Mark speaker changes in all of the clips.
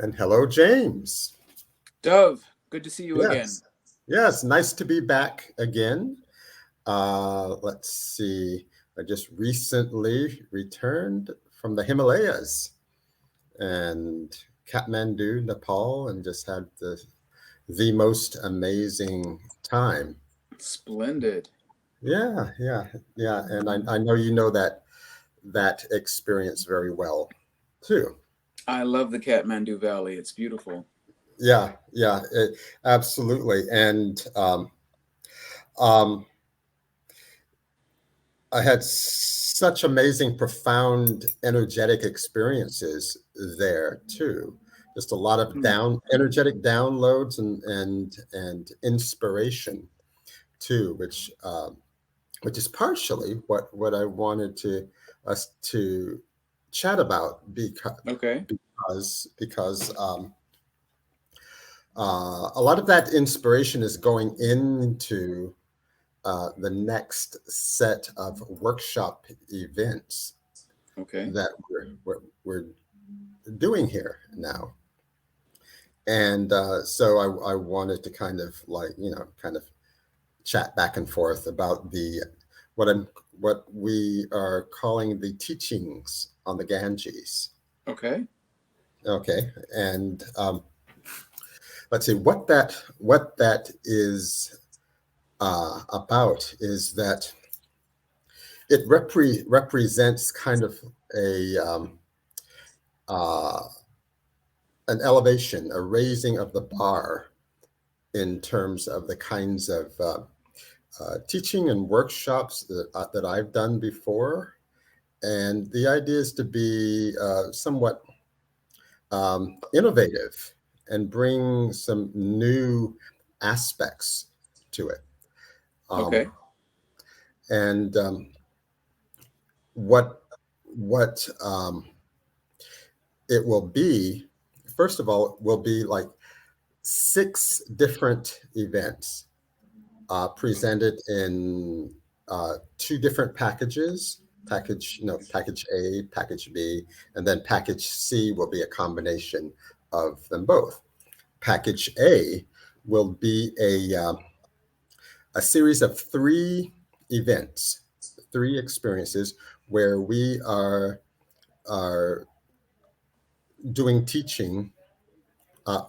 Speaker 1: And hello, James.
Speaker 2: Dove, good to see you again.
Speaker 1: Yes, yes, nice to be back again. Let's see. I just recently returned from the Himalayas and Kathmandu, Nepal, and just had the most amazing time.
Speaker 2: Splendid.
Speaker 1: Yeah. And I know you know that experience very well too.
Speaker 2: I love the Kathmandu Valley. It's beautiful.
Speaker 1: Yeah, absolutely. And um, I had such amazing, profound, energetic experiences there too. Just a lot of
Speaker 2: Hmm.
Speaker 1: energetic downloads and inspiration too, which is partially what I wanted to us to chat about
Speaker 2: Okay.
Speaker 1: because a lot of that inspiration is going into the next set of workshop events
Speaker 2: Okay.
Speaker 1: that we're doing here now. And so I wanted to kind of kind of chat back and forth about what I'm what we are calling the teachings on the Ganges.
Speaker 2: Okay.
Speaker 1: Okay, and let's see what that is about is that it represents kind of a uh, an elevation, a raising of the bar in terms of the kinds of teaching and workshops that I've done before. And the idea is to be somewhat innovative and bring some new aspects to it. Um,
Speaker 2: Okay.
Speaker 1: and what what it will be, first of all, will be like six different events presented in two different packages. Package A, package B, and then package C will be a combination of them both. Package A will be a series of three events, three experiences where we are doing teaching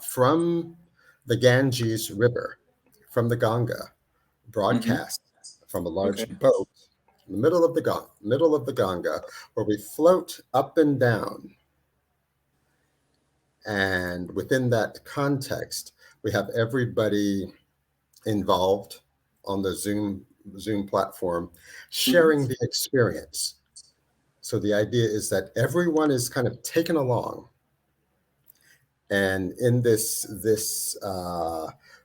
Speaker 1: from the Ganges River, from the Ganga,
Speaker 2: Mm-hmm.
Speaker 1: broadcast from a large
Speaker 2: Okay.
Speaker 1: boat in the middle of the Ganga, where we float up and down. And within that context, we have everybody involved on the Zoom platform
Speaker 2: Mm-hmm.
Speaker 1: sharing the experience. So the idea is that everyone is kind of taken along, and in this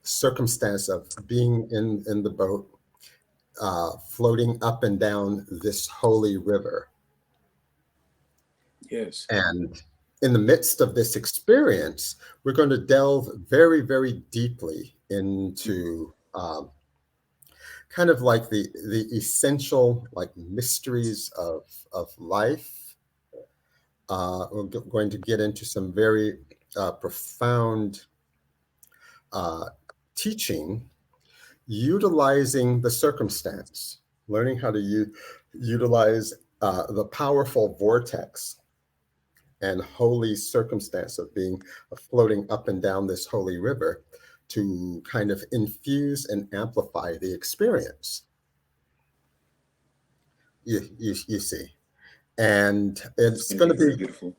Speaker 1: circumstance of being in the boat, floating up and down this holy river.
Speaker 2: Yes.
Speaker 1: And in the midst of this experience, we're going to delve very, very deeply into kind of like the essential like mysteries of life. Going to get into some very profound uh, teaching, utilizing the circumstance, learning how to utilize the powerful vortex and holy circumstance of being floating up and down this holy river to kind of infuse and amplify the experience. You see, and
Speaker 2: It's
Speaker 1: it's
Speaker 2: going to
Speaker 1: going
Speaker 2: be
Speaker 1: to
Speaker 2: very
Speaker 1: be,
Speaker 2: beautiful.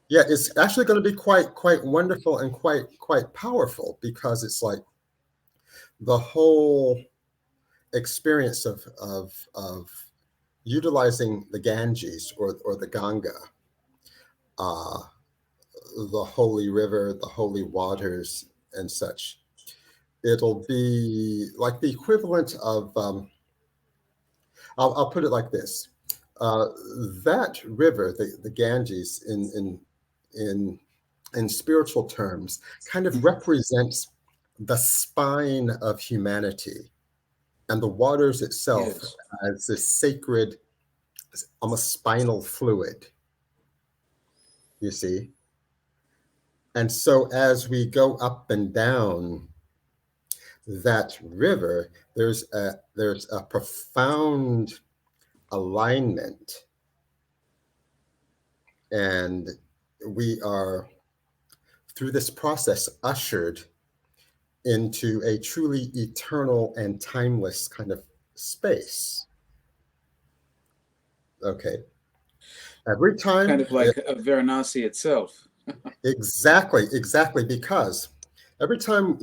Speaker 1: yeah, it's actually going to be quite wonderful and quite powerful, because it's like the whole experience of utilizing the Ganges or the Ganga, uh, the holy river, the holy waters, and such. It'll be like the equivalent of, I'll put it like this. Uh, that river, the Ganges, in in spiritual terms, kind of
Speaker 2: Hmm.
Speaker 1: represents the spine of humanity, and the waters itself
Speaker 2: Yes.
Speaker 1: as this sacred, almost spinal fluid. You see, And so as we go up and down that river, there's a profound alignment, and we are through this process ushered into a truly eternal and timeless kind of space. Okay. Every
Speaker 2: Kind
Speaker 1: time,
Speaker 2: of like a Varanasi itself.
Speaker 1: exactly, because every time,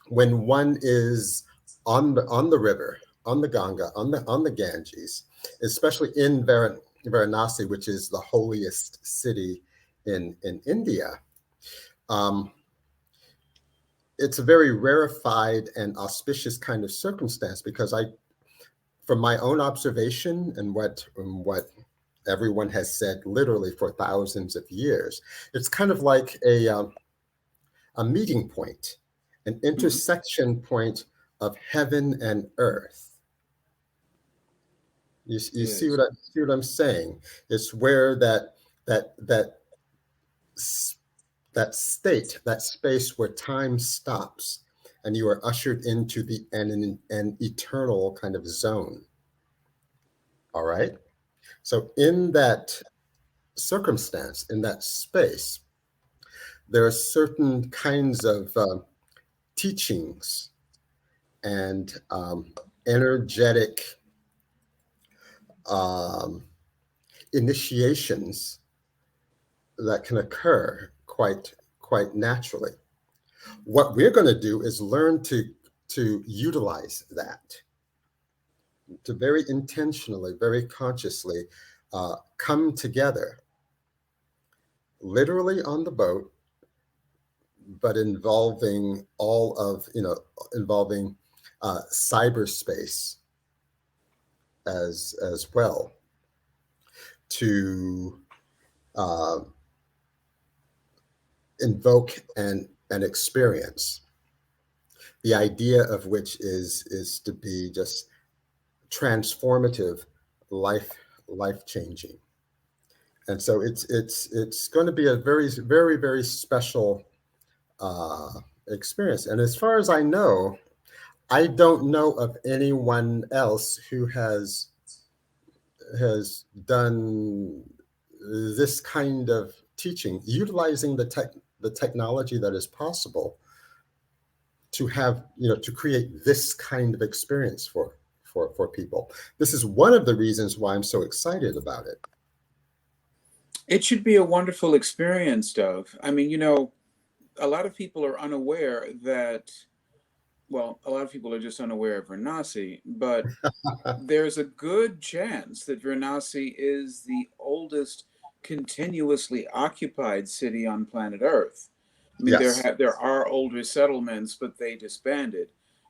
Speaker 1: when one is on the river, on the Ganga, on the Ganges, especially in Varanasi, which is the holiest city in India, um, it's a very rarefied and auspicious kind of circumstance because from my own observation and what everyone has said literally for thousands of years, it's kind of like a meeting point, an
Speaker 2: Mm-hmm.
Speaker 1: intersection point of heaven and earth. You see
Speaker 2: Yes.
Speaker 1: what I'm saying? It's where that that that state, that space where time stops, and you are ushered into an eternal kind of zone. All right. So in that circumstance, in that space, there are certain kinds of teachings and energetic um, initiations that can occur quite naturally. What we're going to do is learn to utilize that, to very intentionally, very consciously come together, literally on the boat, but involving cyberspace as well, to uh, invoke an experience, the idea of which is to be just transformative, life changing. And so it's going to be a very special uh, experience. And as far as I know, I don't know of anyone else who has done this kind of teaching, utilizing the technology that is possible to have, to create this kind of experience for people. This is one of the reasons why I'm so excited about it.
Speaker 2: It should be a wonderful experience, Dove. I mean, a lot of people are unaware that, well, a lot of people are just unaware of Varanasi, but there's a good chance that Varanasi is the oldest continuously occupied city on planet Earth. I mean,
Speaker 1: Yes.
Speaker 2: there are older settlements, but they disbanded.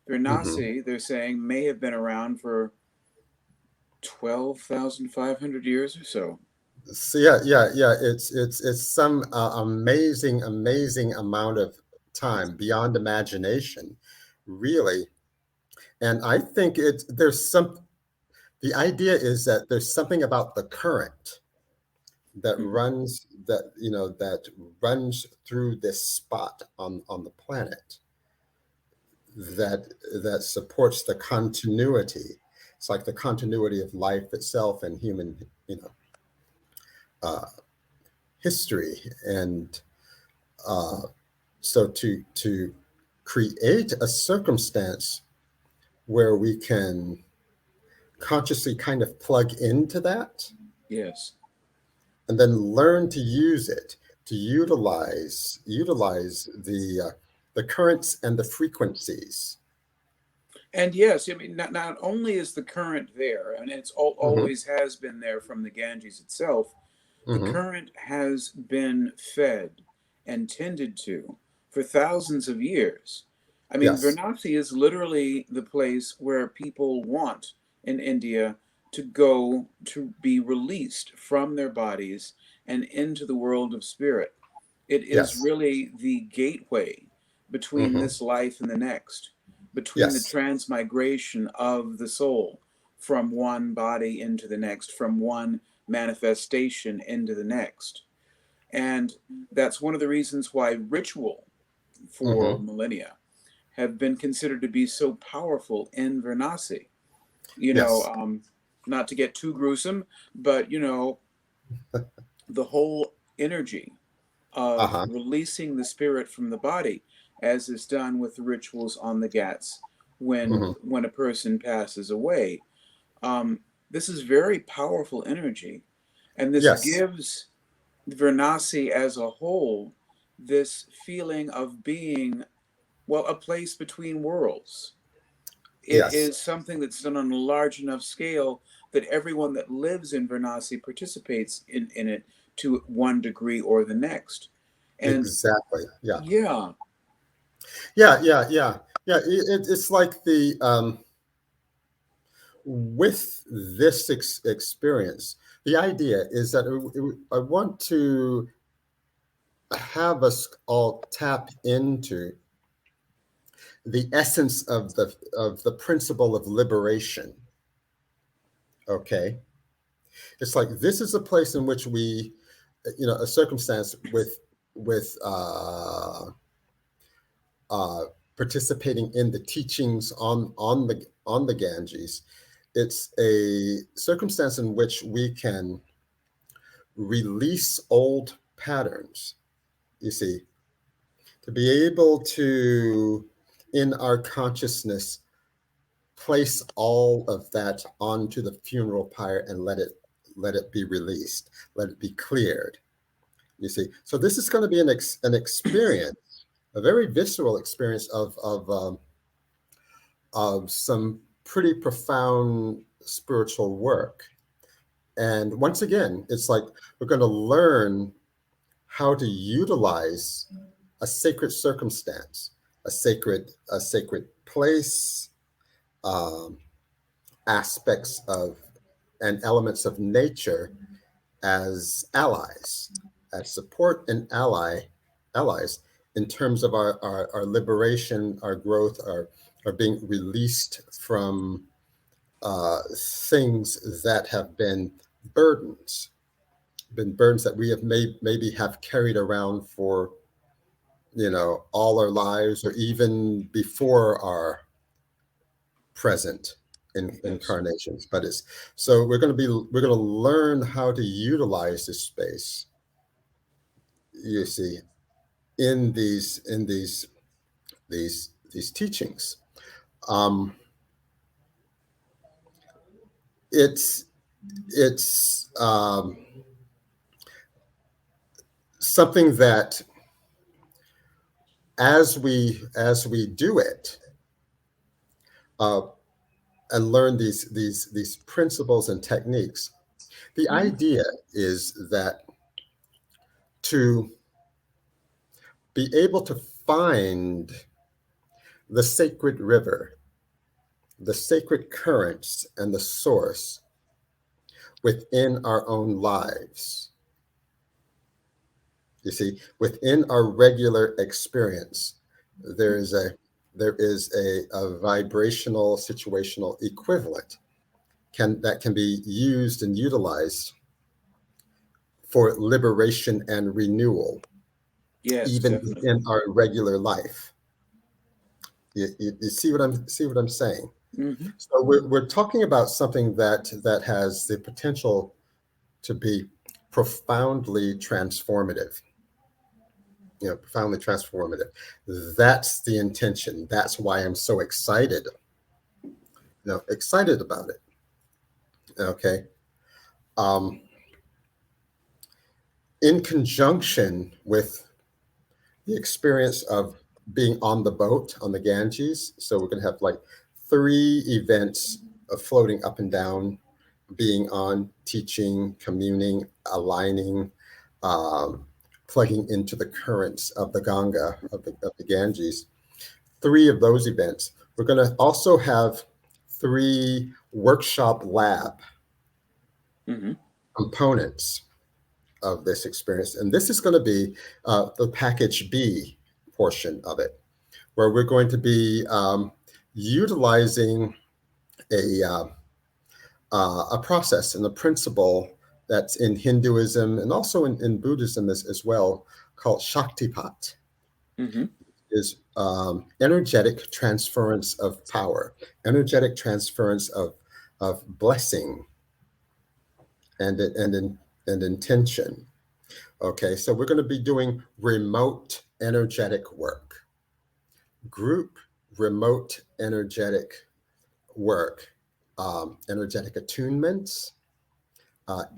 Speaker 1: Hmm.
Speaker 2: Varanasi, they're saying, may have been around for 12,500 years or so.
Speaker 1: So yeah. It's some amazing amount of time beyond imagination, really. And I think the idea is that there's something about the current
Speaker 2: Mhm.
Speaker 1: that runs through this spot on the planet that supports the continuity. It's like the continuity of life itself and human, uh, history. And uh, so to create a circumstance where we can consciously kind of plug into that
Speaker 2: Yes.
Speaker 1: and then learn to use it, to utilize the currents and the frequencies.
Speaker 2: And yes, I mean, not only is the current there, and
Speaker 1: Hmm.
Speaker 2: always has been there from the Ganges itself, the
Speaker 1: Hmm.
Speaker 2: current has been fed and tended to for thousands of years. I mean,
Speaker 1: Yes.
Speaker 2: Varanasi is literally the place where people want in India to go to be released from their bodies and into the world of spirit. It is
Speaker 1: Yes.
Speaker 2: really the gateway between
Speaker 1: Hmm.
Speaker 2: this life and the next, between the
Speaker 1: Yes.
Speaker 2: transmigration of the soul from one body into the next, from one manifestation into the next. And that's one of the reasons why ritual for
Speaker 1: Hmm.
Speaker 2: millennia have been considered to be so powerful in Varanasi. You know,
Speaker 1: Yes.
Speaker 2: not to get too gruesome, but the whole energy of
Speaker 1: Uh-huh.
Speaker 2: releasing the spirit from the body, as is done with the rituals on the Ghats
Speaker 1: Hmm.
Speaker 2: when a person passes away. Um, this is very powerful energy, and this
Speaker 1: Yes.
Speaker 2: gives Varanasi as a whole this feeling of being, well, a place between worlds. It
Speaker 1: Yes.
Speaker 2: is something that's done on a large enough scale that everyone that lives in Varanasi participates in it to one degree or the next. And
Speaker 1: Exactly. Yeah.
Speaker 2: yeah,
Speaker 1: Yeah. Yeah. Yeah. Yeah. It's like the with this experience, the idea is that I want to have us all tap into the essence of the principle of liberation. Okay, it's like this is a place in which we, a circumstance with uh, participating in the teachings on the Ganges. It's a circumstance in which we can release old patterns. You see, to be able to, in our consciousness, place all of that onto the funeral pyre and let it be released, let it be cleared. You see, so this is going to be an experience, a very visceral experience of some pretty profound spiritual work. And once again, it's like we're going to learn how to utilize a sacred circumstance, a sacred place, um, aspects of and elements of nature as allies, as support and allies in terms of our liberation, our growth, our being released from things that have burdens, been burdens that we have maybe have carried around for all our lives or even before our present
Speaker 2: yes.
Speaker 1: incarnations. But it's so we're going to learn how to utilize this space, you see, in these teachings. um it's it's something that as we do it, uh and learn these principles and techniques, the
Speaker 2: Mhm.
Speaker 1: idea is that to be able to find the sacred river, the sacred currents, and the source within our own lives. You see, within our regular experience, there is a there is a vibrational situational equivalent that can be used and utilized for liberation and renewal,
Speaker 2: Yes,
Speaker 1: even
Speaker 2: definitely.
Speaker 1: within our regular life. You see what I'm saying?
Speaker 2: Hmm.
Speaker 1: So we're talking about something that has the potential to be profoundly transformative. Profoundly transformative. That's the intention. That's why I'm so excited. Excited about it. Okay. Um, in conjunction with the experience of being on the boat on the Ganges. So we're going to have like three events of floating up and down, being on, teaching, communing, aligning, um, plugging into the currents of the Ganga, of the Ganges. Three of those events. We're going to also have three workshop lab
Speaker 2: Hmm.
Speaker 1: components of this experience. And this is going to be the package B portion of it, where we're going to be utilizing a, a process and a principle that's in Hinduism and also in Buddhism as well, called Shaktipat,
Speaker 2: Mm-hmm.
Speaker 1: is energetic transference of power, energetic transference of blessing and intention. Okay, so we're going to be doing remote energetic work, group remote energetic work, energetic attunements,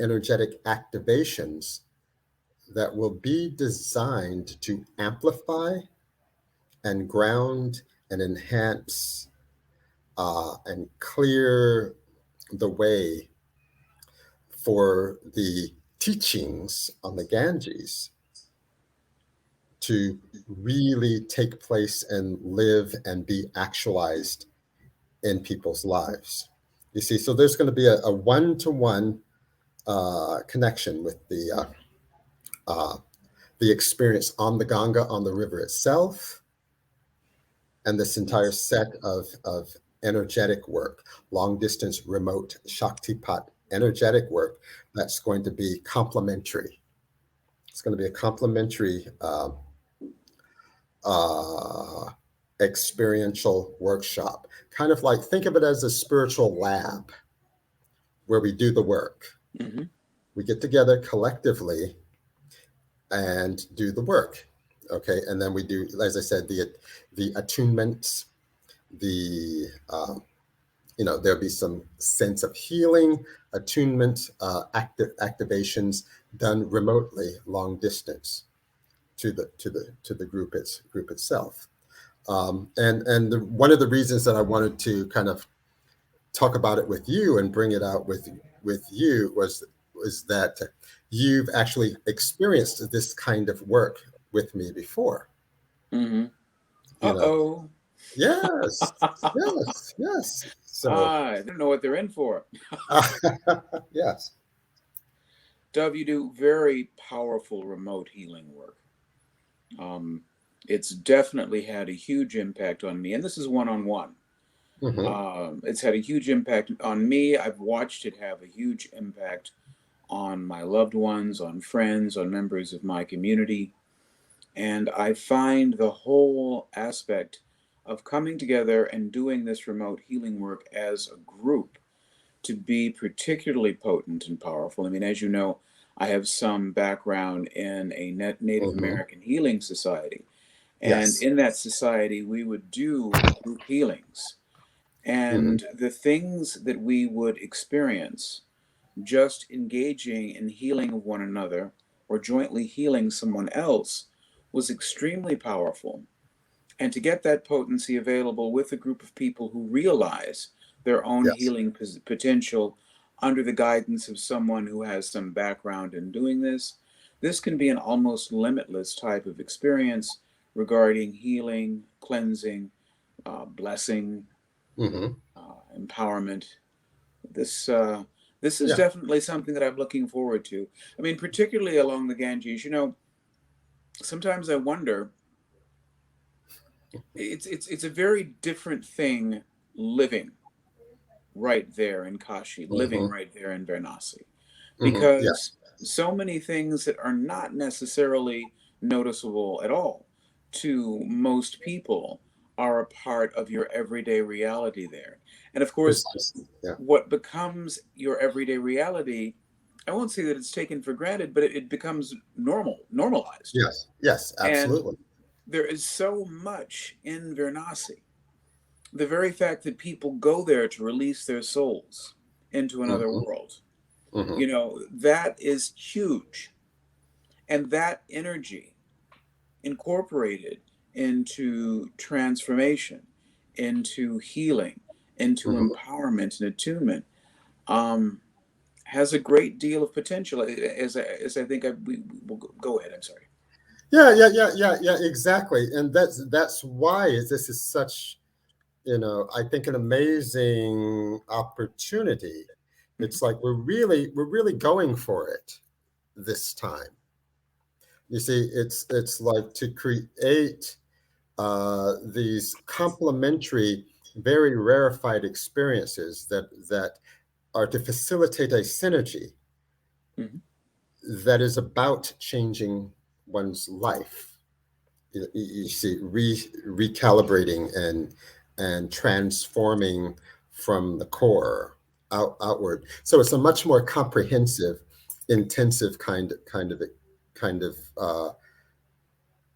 Speaker 1: energetic activations that will be designed to amplify and ground and enhance and clear the way for the teachings on the Ganges to really take place and live and be actualized in people's lives. You see, so there's going to be a one-to-one connection with uh, the experience on the Ganga, on the river itself, and this entire set of energetic work, long distance, remote, Shaktipat energetic work that's going to be complementary. It's going to be a complementary uh, experiential workshop. Kind of like think of it as a spiritual lab where we do the work.
Speaker 2: Mm-hmm.
Speaker 1: We get together collectively and do the work. Okay, and then we do, as I said, the attunements, the there'll be some sense of healing, attunement, activations done remotely, long distance to the group itself. One of the reasons that I wanted to kind of talk about it with you and bring it out with you was that you've actually experienced this kind of work with me before.
Speaker 2: Mm-hmm.
Speaker 1: You know,
Speaker 2: Uh-oh.
Speaker 1: yes, yes, yes. So,
Speaker 2: I don't know what they're in for.
Speaker 1: yes.
Speaker 2: Dove, you do very powerful remote healing work. Um, it's definitely had a huge impact on me, and this is one on one.
Speaker 1: Hmm.
Speaker 2: It's had a huge impact on me. I've watched it have a huge impact on my loved ones, on friends, on members of my community. And I find the whole aspect of coming together and doing this remote healing work as a group to be particularly potent and powerful. I mean, as you know, I have some background in a Native
Speaker 1: Hmm.
Speaker 2: American healing society. And
Speaker 1: Yes.
Speaker 2: in that society, we would do group healings.
Speaker 1: Hmm.
Speaker 2: And the things that we would experience just engaging in healing of one another or jointly healing someone else was extremely powerful. And to get that potency available with a group of people who realize their own
Speaker 1: Yes.
Speaker 2: healing potential under the guidance of someone who has some background in doing this, this can be an almost limitless type of experience regarding healing, cleansing, blessing,
Speaker 1: Hmm.
Speaker 2: empowerment. This is
Speaker 1: Yeah.
Speaker 2: definitely something that I'm looking forward to. I mean, particularly along the Ganges. You know, sometimes I wonder. It's a very different thing living right there in Kashi, living
Speaker 1: Hmm.
Speaker 2: right there in Varanasi,
Speaker 1: Hmm.
Speaker 2: because
Speaker 1: Yes.
Speaker 2: so many things that are not necessarily noticeable at all to most people are a part of your everyday reality there. And of course,
Speaker 1: Precisely. Yeah.
Speaker 2: what becomes your everyday reality, I won't say that it's taken for granted, but it becomes normalized.
Speaker 1: Yes. Yes.
Speaker 2: And
Speaker 1: Absolutely.
Speaker 2: there is so much in Varanasi. The very fact that people go there to release their souls into another
Speaker 1: Hmm.
Speaker 2: world,
Speaker 1: Hmm.
Speaker 2: you know, that is huge. And that energy incorporated into transformation, into healing, into
Speaker 1: Hmm.
Speaker 2: empowerment and attunement, um, has a great deal of potential. As I think we will go ahead. I'm sorry.
Speaker 1: Yeah. Yeah. Yeah. Yeah. Yeah. Exactly. And that's why this is such, I think, an amazing opportunity.
Speaker 2: Mhm.
Speaker 1: It's like we're really going for it this time. You see, it's like to create these complementary, very rarefied experiences that are to facilitate a synergy
Speaker 2: Hmm.
Speaker 1: that is about changing one's life. You see, recalibrating and transforming from the core outward. So it's a much more comprehensive, intensive kind of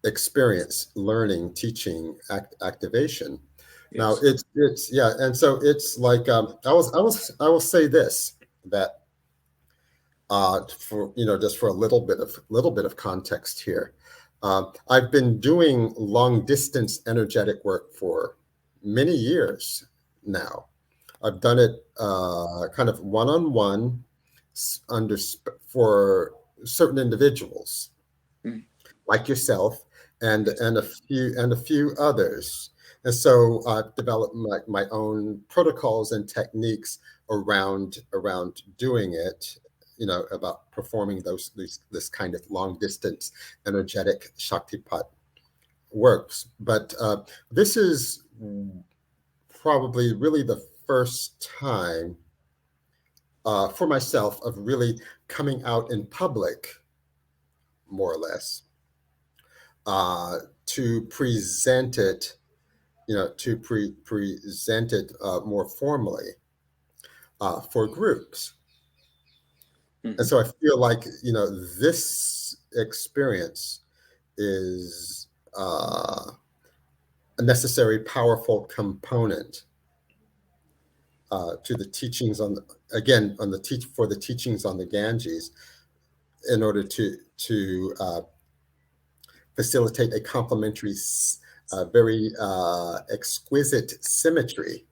Speaker 1: experience, learning, teaching, activation. Now
Speaker 2: Yes.
Speaker 1: it's yeah, and so it's like I will say this, that for just for a little bit of context here. I've been doing long distance energetic work for many years now. I've done it kind of one on one under for certain individuals
Speaker 2: Mm.
Speaker 1: like yourself and
Speaker 2: Yes.
Speaker 1: and a few others. And so I've developed my own protocols and techniques around doing it, about performing this kind of long distance energetic Shaktipat works. But this is probably really the first time for myself of really coming out in public, more or less, to present it, present it more formally for groups. And
Speaker 2: Hmm.
Speaker 1: so I feel like, this experience is a necessary, powerful component to the teachings again, on the for the teachings on the Ganges, in order to facilitate a complementary, very exquisite symmetry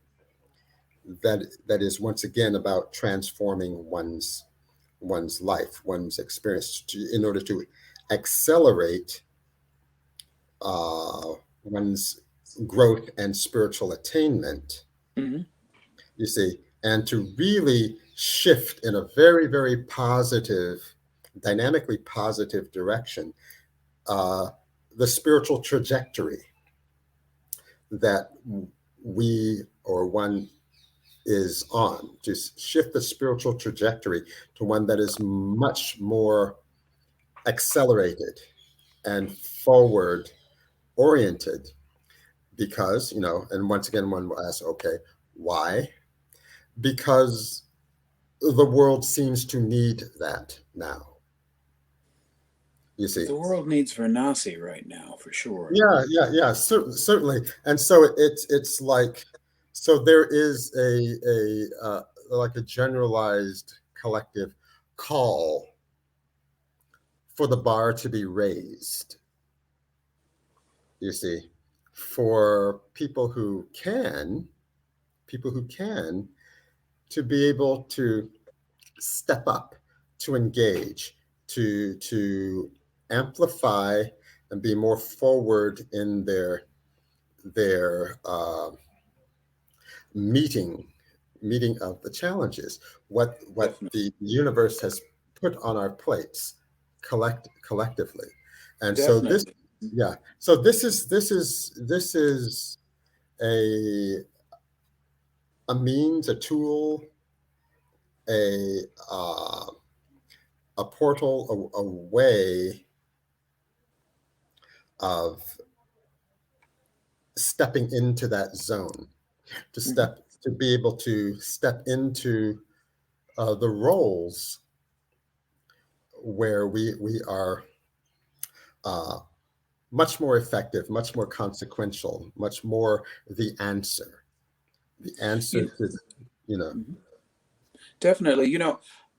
Speaker 1: that is once again about transforming one's life, one's experience, in order to accelerate uh, one's growth and spiritual attainment.
Speaker 2: Hmm.
Speaker 1: You see, and to really shift in a very, very positive, dynamically positive direction, uh, the spiritual trajectory that we or one is on, to shift the spiritual trajectory to one that is much more accelerated and forward oriented. Because, and once again, one will ask, okay, why? Because the world seems to need that now, you see.
Speaker 2: The world needs Varanasi right now, for sure.
Speaker 1: Yeah, certainly. And so it's like, so there is like a generalized collective call for the bar to be raised, you see, for people who can, to be able to step up, to engage, to amplify and be more forward in their meeting meeting of the challenges, what
Speaker 2: Definitely.
Speaker 1: the universe has put on our plates, collectively. And so this,
Speaker 2: Definitely.
Speaker 1: yeah, so this is a a means, a tool, a a portal, a way of stepping into that zone,
Speaker 2: Hmm.
Speaker 1: to be able to step into the roles where we are uh, much more effective, much more consequential, much more the answer
Speaker 2: Yeah.
Speaker 1: to, you know.
Speaker 2: Mhm. Definitely.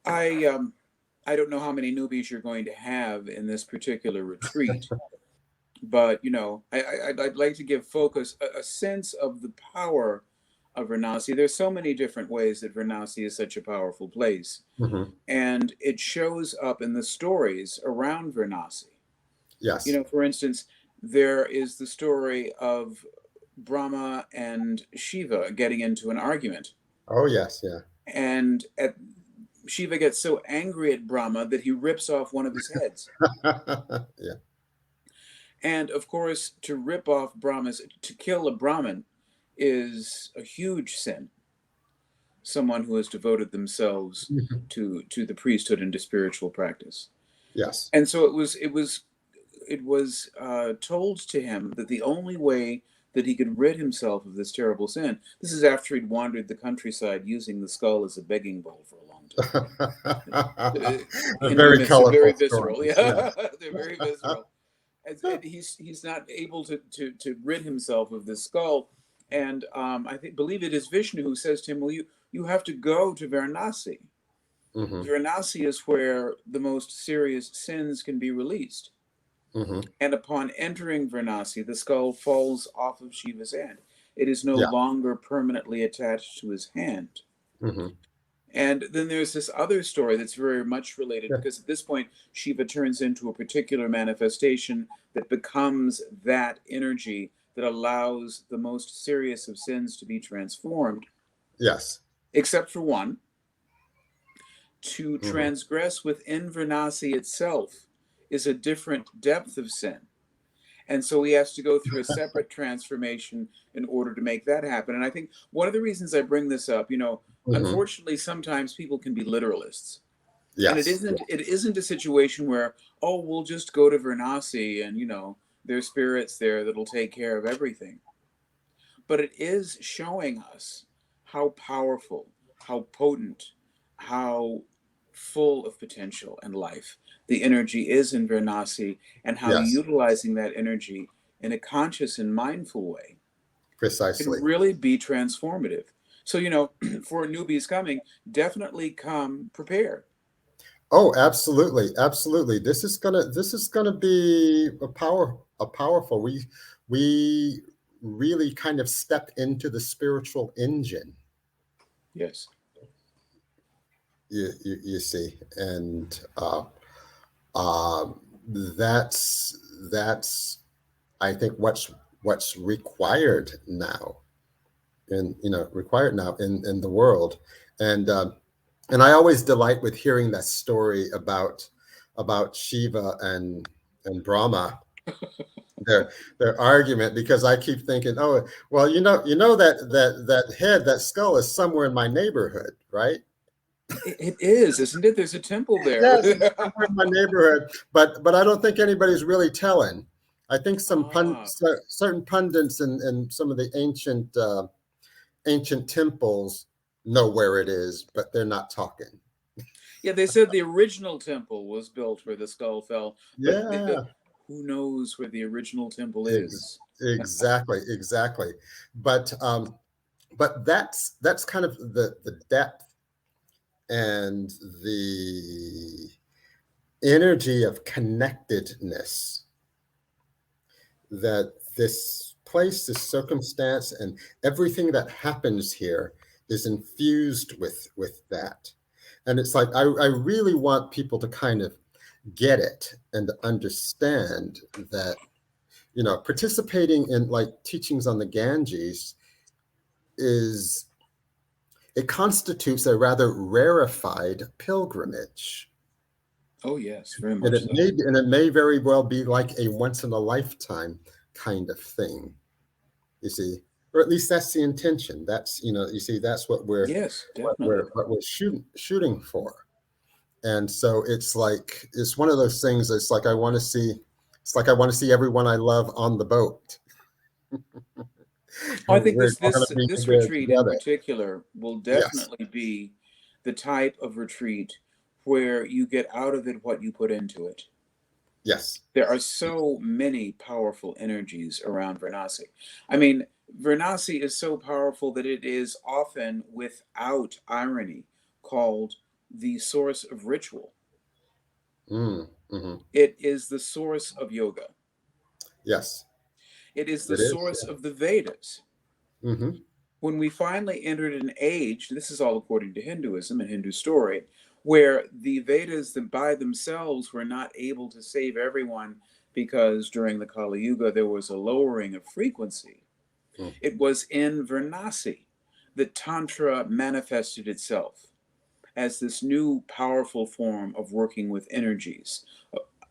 Speaker 2: I don't know how many newbies you're going to have in this particular retreat, but I'd like to give focus a sense of the power of Varanasi. There's so many different ways that Varanasi is such a powerful place,
Speaker 1: Mhm.
Speaker 2: and it shows up in the stories around Varanasi.
Speaker 1: Yes.
Speaker 2: For instance, there is the story of Brahma and Shiva getting into an argument,
Speaker 1: Oh, yes. Yeah.
Speaker 2: and Shiva gets so angry at Brahma that he rips off one of his heads.
Speaker 1: Yeah.
Speaker 2: And of course, to rip off Brahma's, to kill a Brahmin is a huge sin. someone who has devoted themselves to the priesthood and to spiritual practice.
Speaker 1: Yes.
Speaker 2: And so it was told to him that the only way that he could rid himself of this terrible sin, this is after he'd wandered the countryside using the skull as a begging bowl for a long time. Hindu
Speaker 1: Very
Speaker 2: myths are very
Speaker 1: colorful
Speaker 2: visceral.
Speaker 1: stories.
Speaker 2: Yeah,
Speaker 1: Yes.
Speaker 2: they're very visceral. And he's not able to rid himself of this skull. And believe it is Vishnu who says to him, "Well, you have to go to Varanasi.
Speaker 1: Hmm.
Speaker 2: Varanasi is where the most serious sins can be released."
Speaker 1: Hmm.
Speaker 2: And upon entering Varanasi, the skull falls off of Shiva's hand. It is no
Speaker 1: Yeah.
Speaker 2: longer permanently attached to his hand.
Speaker 1: Hmm.
Speaker 2: And then there's this other story that's very much related,
Speaker 1: Yeah.
Speaker 2: because at this point, Shiva turns into a particular manifestation that becomes that energy that allows the most serious of sins to be transformed,
Speaker 1: Yes.
Speaker 2: except for one: to
Speaker 1: Hmm.
Speaker 2: transgress within Varanasi itself is a different depth of sin. And so he has to go through a separate transformation in order to make that happen. And I think one of the reasons I bring this up,
Speaker 1: Hmm.
Speaker 2: unfortunately, sometimes people can be literalists. And it
Speaker 1: Yes.
Speaker 2: isn't it isn't a situation where, oh, we'll just go to Varanasi and, there's spirits there that'll take care of everything. But it is showing us how powerful, how potent, how full of potential and life the energy is in Varanasi, and how
Speaker 1: Yes.
Speaker 2: utilizing that energy in a conscious and mindful way can
Speaker 1: Precisely.
Speaker 2: really be transformative. So, for newbies coming, definitely come prepared.
Speaker 1: Oh, absolutely, absolutely. This is gonna be a powerful. We really kind of step into the spiritual engine.
Speaker 2: Yes.
Speaker 1: You see, and um, that's I think what's required now, required now in the world, and I always delight with hearing that story about Shiva and Brahma, their argument, because I keep thinking, oh well, that head, that skull is somewhere in my neighborhood, right?
Speaker 2: It is, isn't it? There's a temple there.
Speaker 1: Yes, it's somewhere in my neighborhood, but I don't think anybody's really telling. I think
Speaker 2: Ah.
Speaker 1: certain pundits and some of the ancient temples know where it is, but they're not talking.
Speaker 2: Yeah, they said the original temple was built where the skull fell, but
Speaker 1: Yeah,
Speaker 2: who knows where the original temple
Speaker 1: ex-
Speaker 2: is?
Speaker 1: exactly, exactly. But that's kind of the depth and the energy of connectedness that this place, this circumstance, and everything that happens here is infused with that. And it's like I really want people to kind of get it and understand that, participating in like teachings on the Ganges is it constitutes a rather rarefied pilgrimage.
Speaker 2: Oh, yes, very
Speaker 1: And
Speaker 2: much so.
Speaker 1: it may very well be like a once in a lifetime kind of thing, you see, or at least that's the intention. That's, you see, that's
Speaker 2: Yes, definitely.
Speaker 1: what we're shooting for. And so it's one of those things. It's like I want to see everyone I love on the boat.
Speaker 2: I think
Speaker 1: We're
Speaker 2: this
Speaker 1: all going
Speaker 2: this
Speaker 1: to be
Speaker 2: this
Speaker 1: there
Speaker 2: retreat in
Speaker 1: together.
Speaker 2: particular will
Speaker 1: Yes,
Speaker 2: definitely be the type of retreat where you get out of it what you put into it.
Speaker 1: yes,
Speaker 2: There are so many powerful energies around Varanasi. I mean, Varanasi is so powerful that it is often, without irony, called the source of ritual.
Speaker 1: hmm,
Speaker 2: It is the source of yoga.
Speaker 1: yes,
Speaker 2: It is the
Speaker 1: it is.
Speaker 2: source of the Vedas.
Speaker 1: Hmm.
Speaker 2: When we finally entered an age, this is all according to Hinduism and Hindu story, where the Vedas by themselves were not able to save everyone, because during the Kali Yuga there was a lowering of frequency. It was in Varanasi that Tantra manifested itself as this new powerful form of working with energies,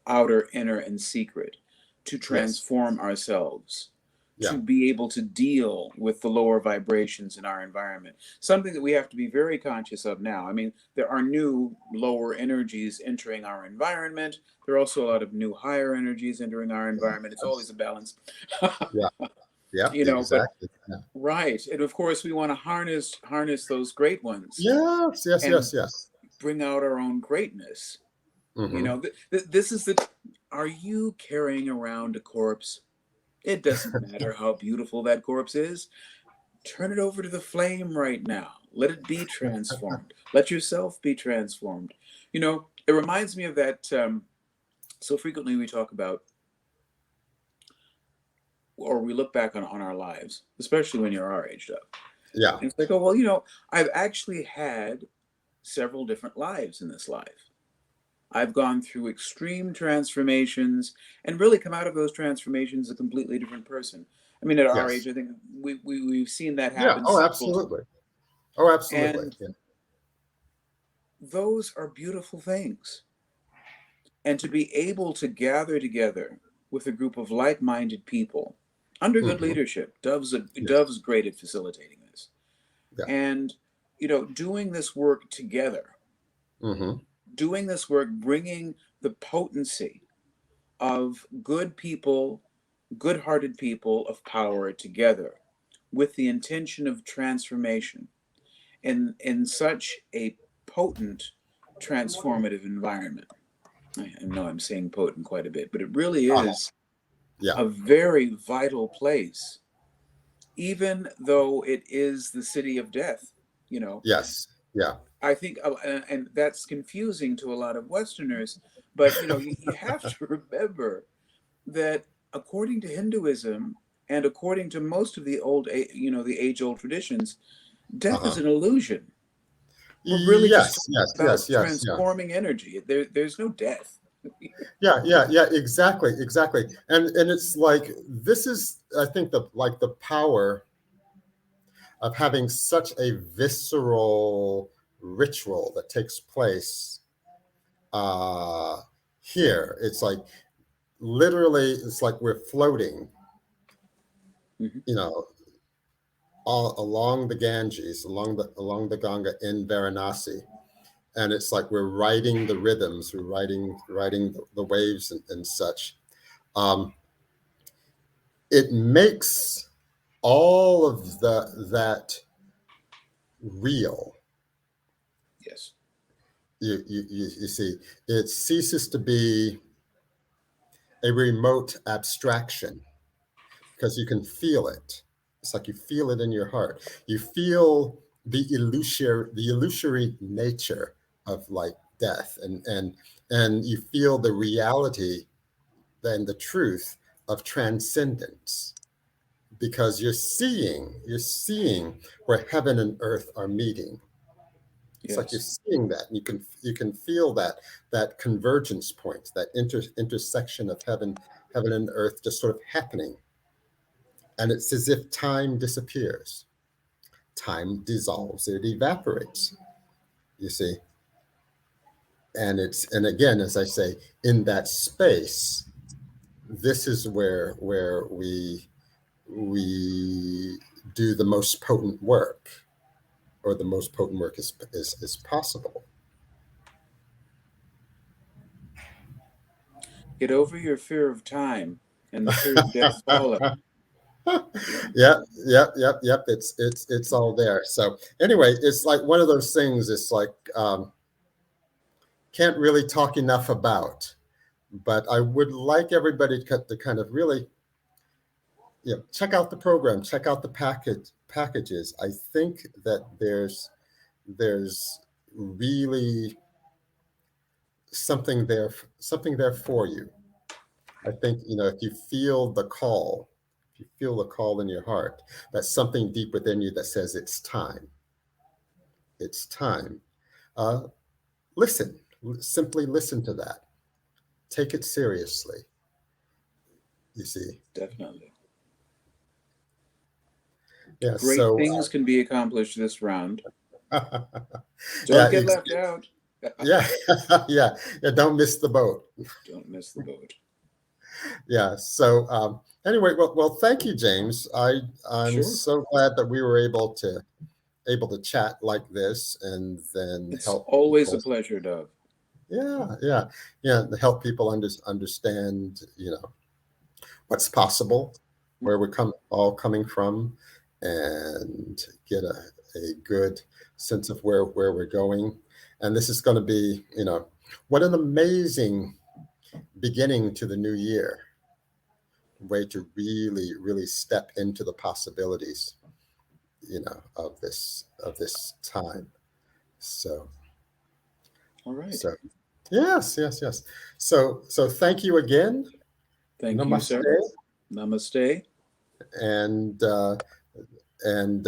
Speaker 2: outer, inner, and secret, to
Speaker 1: Yes,
Speaker 2: transform ourselves,
Speaker 1: Yeah.
Speaker 2: to be able to deal with the lower vibrations in our environment. Something that we have to be very conscious of now. I mean, there are new lower energies entering our environment. There are also a lot of new higher energies entering our environment. It's always a balance.
Speaker 1: Yeah. Yeah.
Speaker 2: But
Speaker 1: Exactly. Yeah.
Speaker 2: right. And of course we want to harness those great ones
Speaker 1: Yes. Yes.
Speaker 2: and
Speaker 1: Yes. Yes.
Speaker 2: bring out our own greatness.
Speaker 1: Mm-hmm.
Speaker 2: This is the are you carrying around a corpse? It doesn't matter how beautiful that corpse is. Turn it over to the flame right now. Let it be transformed. Let yourself be transformed. It reminds me of that. So frequently we talk about, or we look back on our lives, especially when you're our age, Doug.
Speaker 1: Yeah.
Speaker 2: And it's like, oh, well, I've actually had several different lives in this life. I've gone through extreme transformations and really come out of those transformations a completely different person. I mean, at our age,
Speaker 1: Yes.
Speaker 2: I think we've seen that
Speaker 1: Yeah.
Speaker 2: happen
Speaker 1: Oh,
Speaker 2: several times.
Speaker 1: absolutely. Oh, absolutely.
Speaker 2: And
Speaker 1: Yeah.
Speaker 2: those are beautiful things. And to be able to gather together with a group of like-minded people under good
Speaker 1: Mm-hmm.
Speaker 2: leadership,
Speaker 1: Yes.
Speaker 2: Dove's great at facilitating this,
Speaker 1: Yeah.
Speaker 2: and doing this work together,
Speaker 1: Mm-hmm.
Speaker 2: doing this work, bringing the potency of good people, good-hearted people of power together with the intention of transformation in such a potent, transformative environment. I know I'm saying potent quite a bit, but it really
Speaker 1: Uh-huh.
Speaker 2: is
Speaker 1: Yeah.
Speaker 2: a very vital place, even though it is the city of death. You know,
Speaker 1: Yes. Yeah.
Speaker 2: I think, and that's confusing to a lot of Westerners, but you have to remember that according to Hinduism and according to most of the the age-old traditions, death is
Speaker 1: Uh-huh.
Speaker 2: an illusion. We're really just
Speaker 1: Yes.
Speaker 2: talking
Speaker 1: Yes.
Speaker 2: about
Speaker 1: Yes. Yes. Yeah.
Speaker 2: transforming energy. There's no death.
Speaker 1: Yeah. Yeah. Yeah. Exactly. Exactly. And it's like this is, I think, the power of having such a visceral ritual that takes place uh here. It's like literally, it's like we're floating,
Speaker 2: Mhm.
Speaker 1: you know, all along the Ganges, along the Ganga in Varanasi, and it's like we're riding the rhythms, we're riding the waves and such. Um, it makes all of that real.
Speaker 2: Yes.
Speaker 1: You see, it ceases to be a remote abstraction because you can feel it. It's like you feel it in your heart. You feel the illusory nature of like death, and you feel the reality and the truth of transcendence because you're seeing where heaven and earth are meeting. It's like you're
Speaker 2: Yes.
Speaker 1: seeing that, and you can feel that convergence point, that intersection of heaven and earth just sort of happening. And it's as if time disappears, time dissolves, it evaporates, you see. And again, as I say, in that space, this is where we do the most potent work, or the most potent work is possible.
Speaker 2: Get over your fear of time and the fear of death follow. Yeah.
Speaker 1: Yep. It's all there. So anyway, it's like one of those things. It's like can't really talk enough about, but I would like everybody to kind of really, check out the program, check out the packages. I think that there's really something there for you. I think, if you feel the call, if you feel the call in your heart, that's something deep within you that says it's time. It's time. Uh, listen, simply listen to that. Take it seriously. You see.
Speaker 2: Definitely.
Speaker 1: Yeah.
Speaker 2: Great
Speaker 1: So,
Speaker 2: things can be accomplished this round.
Speaker 1: yeah,
Speaker 2: Don't get left out.
Speaker 1: yeah, yeah, yeah. Don't miss the boat.
Speaker 2: Don't miss the boat.
Speaker 1: Yeah. So, Anyway, well, thank you, James. I'm
Speaker 2: Sure.
Speaker 1: so glad that we were able to chat like this and then
Speaker 2: It's
Speaker 1: help
Speaker 2: always a
Speaker 1: people.
Speaker 2: pleasure, Dove.
Speaker 1: Yeah, to help people understand, what's possible, where we're all coming from, and get a good sense of where we're going. And this is going to be, what an amazing beginning to the new year, way to really, really step into the possibilities, of this time. So,
Speaker 2: All right.
Speaker 1: so yes. So thank you again.
Speaker 2: Thank you,
Speaker 1: Namaste,
Speaker 2: sir. Namaste.
Speaker 1: and and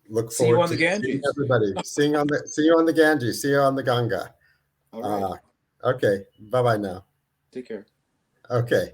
Speaker 1: look
Speaker 2: See you
Speaker 1: forward
Speaker 2: on the
Speaker 1: to seeing
Speaker 2: Ganges.
Speaker 1: everybody. See you on the Ganges. See you on the Ganga.
Speaker 2: All right.
Speaker 1: Uh, okay. Bye bye now.
Speaker 2: Take care.
Speaker 1: Okay.